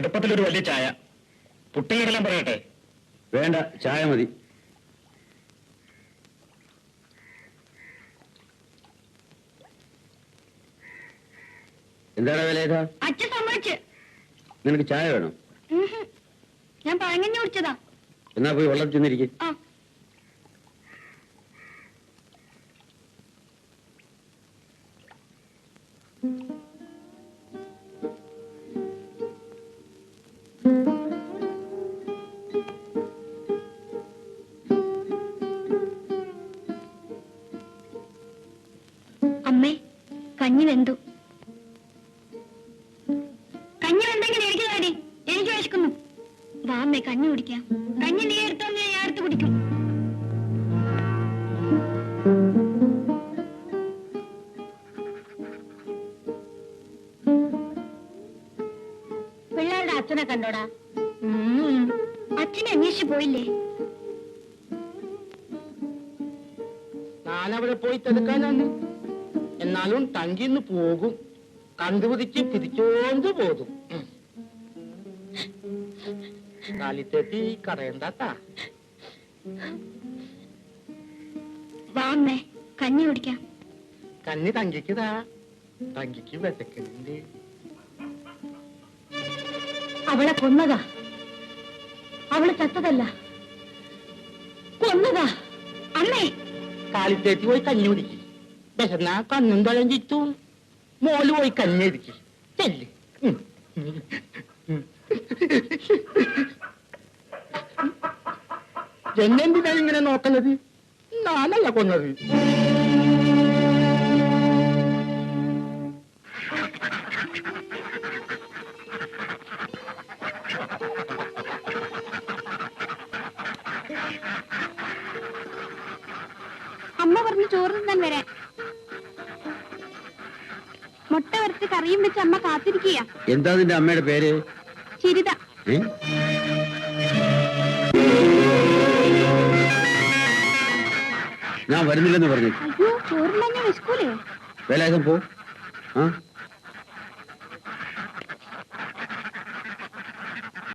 കടുപ്പത്തിലൊരു വലിയ ചായ. പുട്ടിനെല്ലാം പറയട്ടെ? വേണ്ട, ചായ മതി. എന്താണ് വില? അച്ഛൻ സമ്മതിച്ച്. നിനക്ക് ചായ വേണം? ഞാൻ പഴങ്ങഞ്ഞി കുടിച്ചതാ. എന്നാ പോയി വെള്ളം ചെന്നിരിക്കും. അമ്മേ, കഞ്ഞി വെന്തു. കഞ്ഞി വെന്തെങ്കിൽ എനിക്ക് താടി, എനിക്ക് വിശക്കുന്നു. വാ അമ്മേ, കഞ്ഞി കുടിക്കാം. കഞ്ഞി നീ എടുത്തോന്ന് ഞാൻ എടുത്ത് കുടിക്കും. പിള്ളേരുടെ അച്ഛനെ കണ്ടോടാ? അച്ഛനെ അന്വേഷിച്ചു പോയില്ലേ? ഞാനവിടെ പോയി തെടുക്കാനാണ്. എന്നാലും തങ്കിന്ന് പോകും. കണ്ടുപിടിച്ച് പിരിച്ചോണ്ട് പോകും. കാലിത്തേക്ക് കടയണ്ടാട്ടാ. വാ അമ്മേ, കഞ്ഞി കുടിക്കാം. കഞ്ഞി തങ്കിക്കുതാ. തങ്കിക്ക് വിശക്കുന്നുണ്ട്. അവളെ കൊന്നതാ. അവള് ചത്തതല്ല, കൊന്നതാ. അമ്മേ, കാലിത്തേക്ക് പോയി കഞ്ഞി കുടിക്കും. വിശന്നാ കണ്ണും തലം ചുറ്റും. മോള് പോയി കഞ്ഞി ഇരിക്കും. ചെല്ല്. എന്നെന്തിനാ ഇങ്ങനെ നോക്കുന്നത്? ഞാനല്ല കൊന്നത്. അമ്മ പറഞ്ഞു ചോറ് തിന്നാൻ വരാൻ. മുട്ട വറുത്ത് കറിയും വെച്ച് അമ്മ കാത്തിരിക്കുക. എന്താ നിന്റെ അമ്മയുടെ പേര്? ചിരിത. ഞാൻ വരുന്നില്ലെന്ന് പറഞ്ഞു. അയ്യോ, ചോറിന് തന്നെ വിശക്കൂലേ? വേലായുധം പോ. ആ